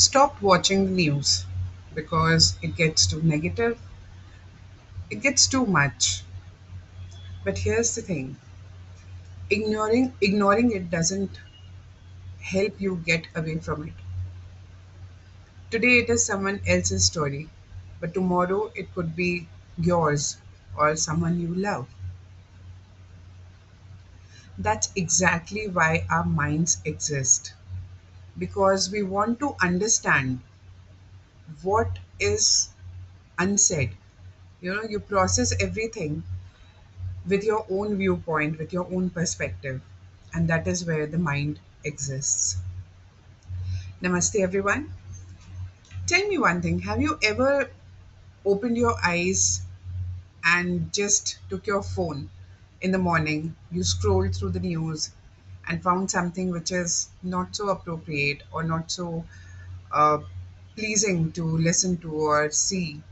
Stop watching the news because it gets too negative, it gets too much. But here's the thing, ignoring it doesn't help you get away from it. Today it is someone else's story, but tomorrow it could be yours or someone you love. That's exactly why our minds exist, because we want to understand what is unsaid. You process everything with your own viewpoint, with your own perspective, and that is where the mind exists. Namaste, everyone. Tell me one thing, have you ever opened your eyes and just took your phone in the morning? You scrolled through the news and found something which is not so appropriate or not so uh, pleasing to listen to or see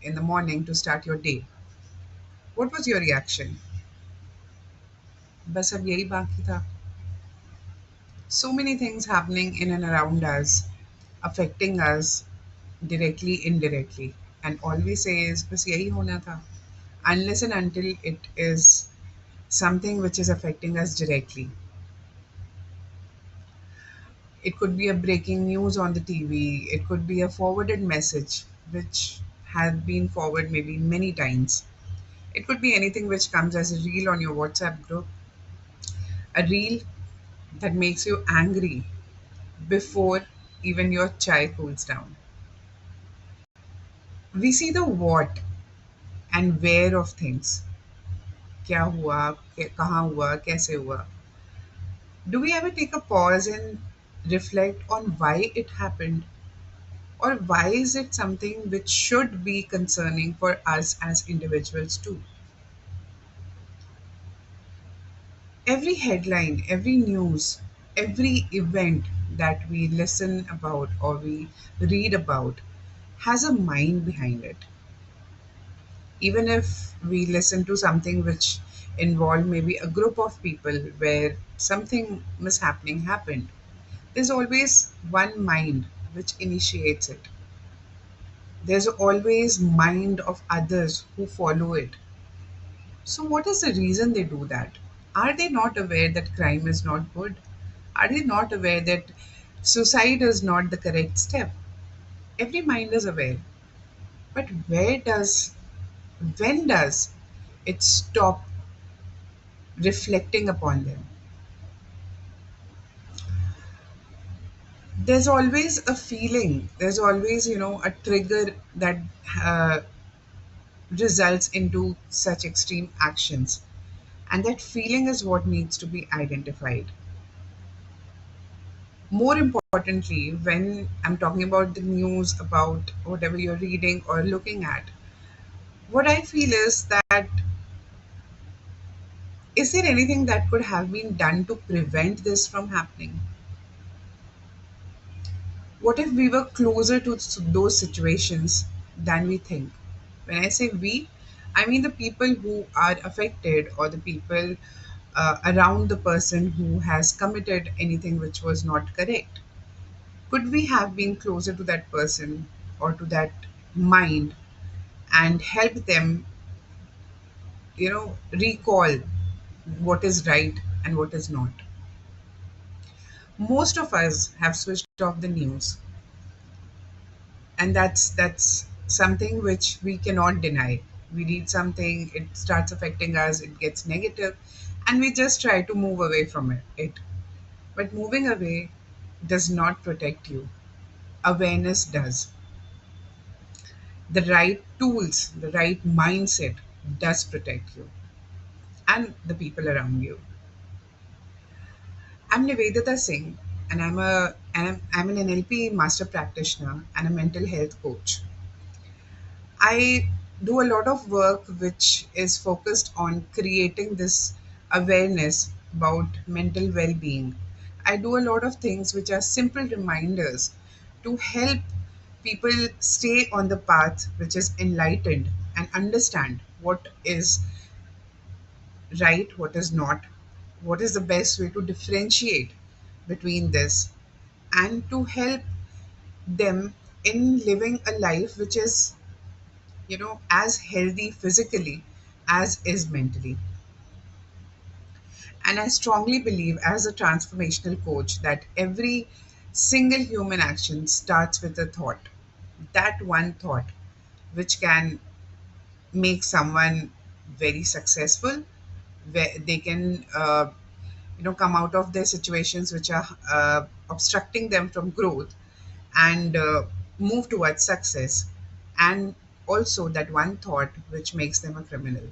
in the morning to start your day. What was your reaction? बस अब यही बाकी था. So many things happening in and around us, affecting us directly, indirectly. And all we say is, बस यही होना था. Unless and until it is something which is affecting us directly. It could be a breaking news on the TV, it could be a forwarded message which has been forwarded maybe many times. It could be anything which comes as a reel on your WhatsApp group, a reel that makes you angry before even your chai cools down. We see the what and where of things. क्या हुआ, कहाँ हुआ, कैसे हुआ. Do we ever take a pause and reflect on why it happened? Or why is it something which should be concerning for us as individuals too? Every headline, every news, every event that we listen about or we read about has a mind behind it. Even if we listen to something which involved maybe a group of people where something mishappening happened, there's always one mind which initiates it. There's always mind of others who follow it. So what is the reason they do that? Are they not aware that crime is not good? Are they not aware that suicide is not the correct step? Every mind is aware. But when does it stop reflecting upon them? There's always a feeling, there's always, a trigger that uh, results into such extreme actions. And that feeling is what needs to be identified. More importantly, when I'm talking about the news, about whatever you're reading or looking at, what I feel is that, is there anything that could have been done to prevent this from happening? What if we were closer to those situations than we think? When I say we, I mean the people who are affected or the people around the person who has committed anything which was not correct. Could we have been closer to that person or to that mind and help them, recall what is right and what is not? Most of us have switched off the news, and that's something which we cannot deny. We read something, it starts affecting us, it gets negative, and we just try to move away from it. But moving away does not protect you. Awareness does. The right tools, the right mindset does protect you and the people around you. I'm Nivedita Singh, and I'm an NLP master practitioner and a mental health coach. I do a lot of work which is focused on creating this awareness about mental well being. I do a lot of things which are simple reminders to help people stay on the path which is enlightened and understand what is right, what is not, what is the best way to differentiate between this, and to help them in living a life which is, as healthy physically as is mentally. And I strongly believe, as a transformational coach, that every single human action starts with a thought. That one thought, which can make someone very successful, where they can, come out of their situations which are obstructing them from growth, and move towards success. And also, that one thought which makes them a criminal.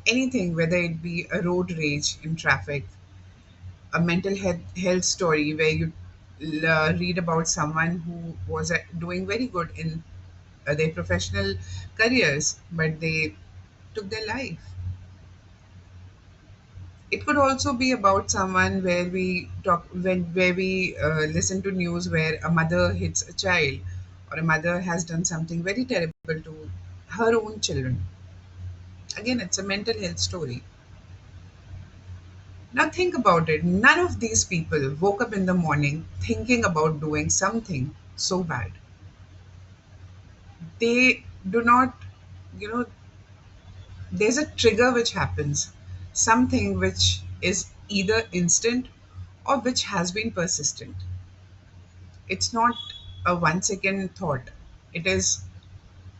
Anything, whether it be a road rage in traffic, a mental health story where you read about someone who was doing very good in their professional careers, but they took their life. It could also be about someone where we talk when where we listen to news where a mother hits a child, or a mother has done something very terrible to her own children. Again, it's a mental health story. Now think about it. None of these people woke up in the morning thinking about doing something so bad. They do not, you know, there's a trigger which happens, something which is either instant or which has been persistent. It's not a 1 second thought, it is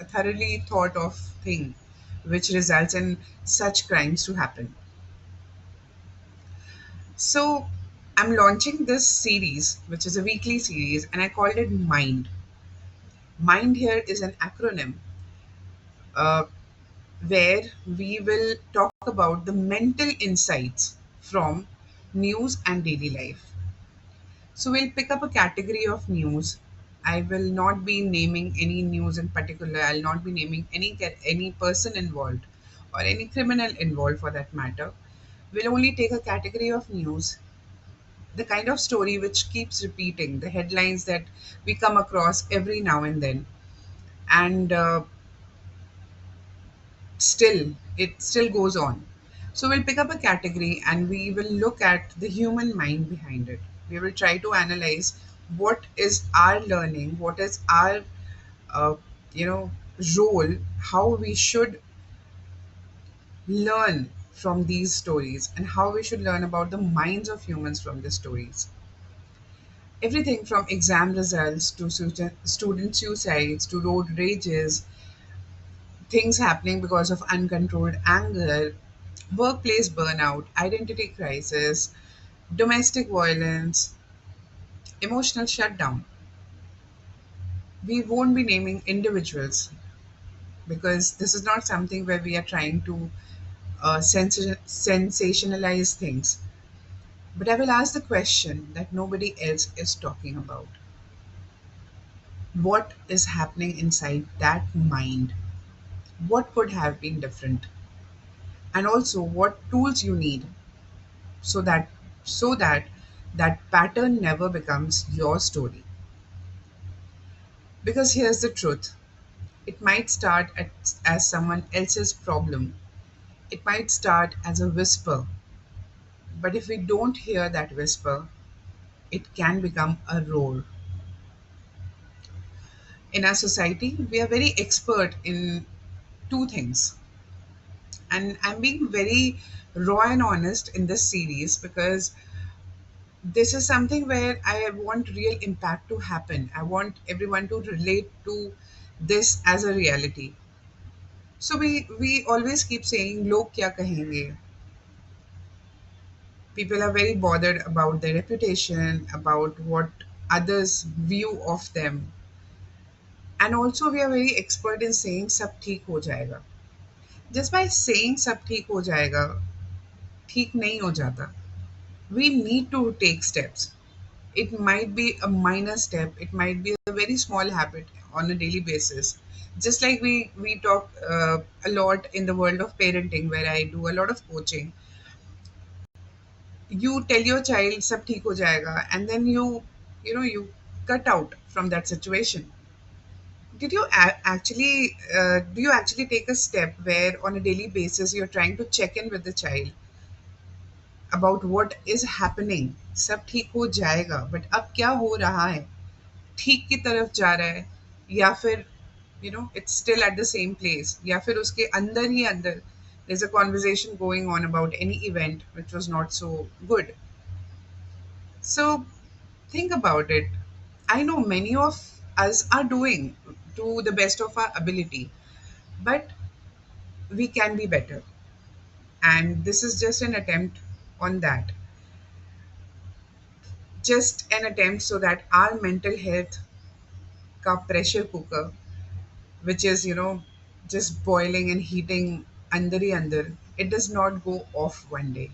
a thoroughly thought of thing which results in such crimes to happen. So, I'm launching this series, which is a weekly series, and I called it Mind. Mind here is an acronym uh, where we will talk about the mental insights from news and daily life. So we'll pick up a category of news. I will not be naming any news in particular. I'll not be naming any person involved or any criminal involved for that matter. We'll only take a category of news, the kind of story which keeps repeating, the headlines that we come across every now and then, and it still goes on. So we'll pick up a category and we will look at the human mind behind it. We will try to analyze what is our learning, what is our uh, you know role, how we should learn from these stories, and how we should learn about the minds of humans from the stories. Everything from exam results to student suicides to road rages, things happening because of uncontrolled anger, workplace burnout, identity crisis, domestic violence, emotional shutdown. We won't be naming individuals because this is not something where we are trying to sensationalize things. But I will ask the question that nobody else is talking about. What is happening inside that mind? What could have been different? And also what tools you need so that that pattern never becomes your story. Because here's the truth, it might start as someone else's problem, it might start as a whisper, but if we don't hear that whisper, it can become a roar. In our society we are very expert in two things, and I'm being very raw and honest in this series because this is something where I want real impact to happen. I want everyone to relate to this as a reality. So we always keep saying log kya kahenge. People are very bothered about their reputation, about what others view of them. And also we are very expert in saying sab theek ho jayega. Just by saying sab theek ho jayega, theek nahi ho jata. We need to take steps. It might be a minor step, it might be a very small habit on a daily basis. Just like we talk a lot in the world of parenting, where I do a lot of coaching. You tell your child sab theek ho jayega, and then you cut out from that situation. Did you actually do you actually take a step where on a daily basis you're trying to check in with the child about what is happening? Sab theek ho jayega, but ab kya ho raha hai? ठीक की तरफ जा रहा है, या फिर it's still at the same place, या फिर उसके अंदर ही अंदर there's a conversation going on about any event which was not so good. So think about it. I know many of us are doing to the best of our ability, but we can be better. And this is just an attempt on that. Just an attempt so that our mental health ka pressure cooker, which is, just boiling and heating under the under, it does not go off one day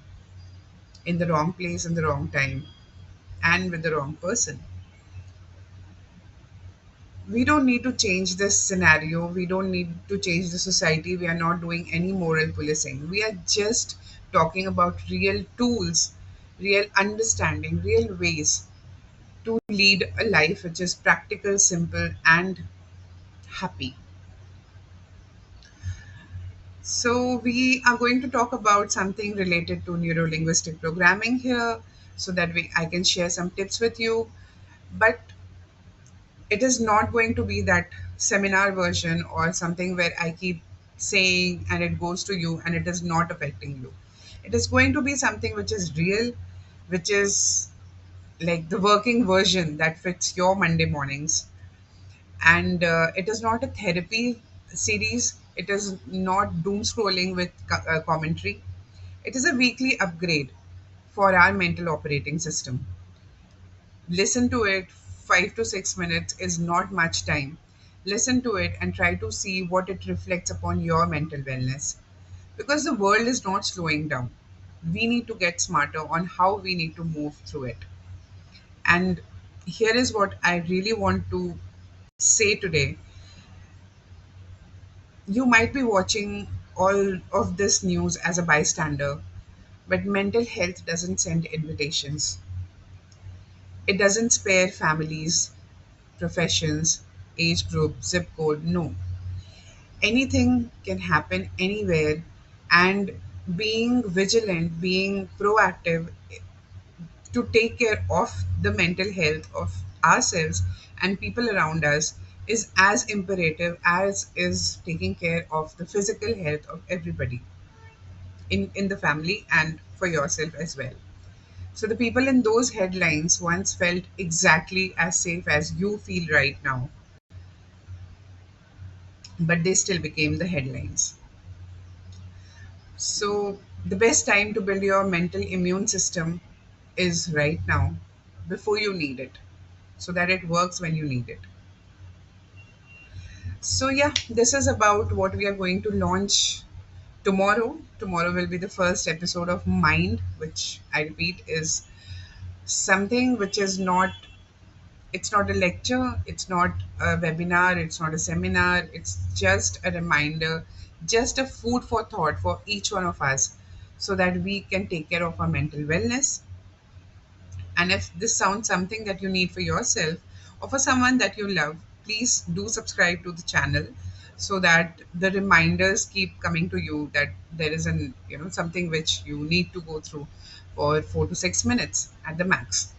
in the wrong place, in the wrong time, and with the wrong person. We don't need to change this scenario. We don't need to change the society. We are not doing any moral policing. We are just talking about real tools, real understanding, real ways to lead a life which is practical, simple, and happy. So, we are going to talk about something related to neuro linguistic programming here so that I can share some tips with you. But it is not going to be that seminar version or something where I keep saying and it goes to you and it is not affecting you. It is going to be something which is real, which is like the working version that fits your Monday mornings. And it is not a therapy series, it is not doom scrolling with commentary. It is a weekly upgrade for our mental operating system. Listen to it. 5 to 6 minutes is not much time. Listen to it and try to see what it reflects upon your mental wellness. Because the world is not slowing down. We need to get smarter on how we need to move through it. And here is what I really want to say today. You might be watching all of this news as a bystander, but mental health doesn't send invitations. It doesn't spare families, professions, age group, zip code. No. Anything can happen anywhere. And being vigilant, being proactive to take care of the mental health of ourselves and people around us is as imperative as is taking care of the physical health of everybody in the family and for yourself as well. So the people in those headlines once felt exactly as safe as you feel right now, but they still became the headlines. So, the best time to build your mental immune system is right now, before you need it, so that it works when you need it. So, yeah, this is about what we are going to launch tomorrow. Tomorrow will be the first episode of Mind, which I repeat is something which is not, it's not a lecture, it's not a webinar, it's not a seminar, it's just a reminder, just a food for thought for each one of us so that we can take care of our mental wellness. And if this sounds something that you need for yourself or for someone that you love, please do subscribe to the channel so that the reminders keep coming to you that there is something which you need to go through for 4 to 6 minutes at the max.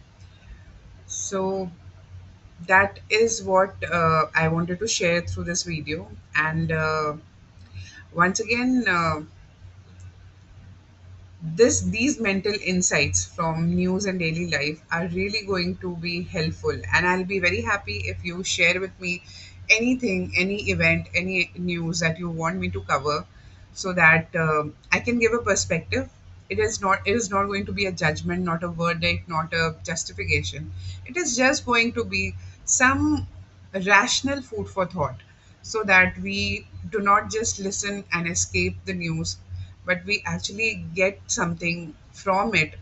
So that is what I wanted to share through this video. And once again, these mental insights from news and daily life are really going to be helpful, and I'll be very happy if you share with me anything, any event, any news that you want me to cover, so that I can give a perspective. It is not going to be a judgment, not a verdict, not a justification. It is just going to be some rational food for thought, so that we do not just listen and escape the news, but we actually get something from it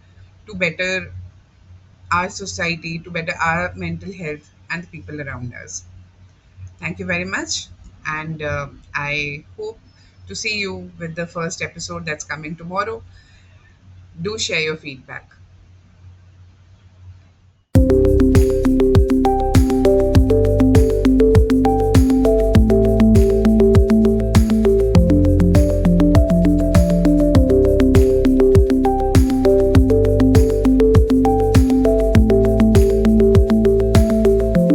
to better our society, to better our mental health and the people around us. Thank you very much. And I hope to see you with the first episode that's coming tomorrow. Do share your feedback.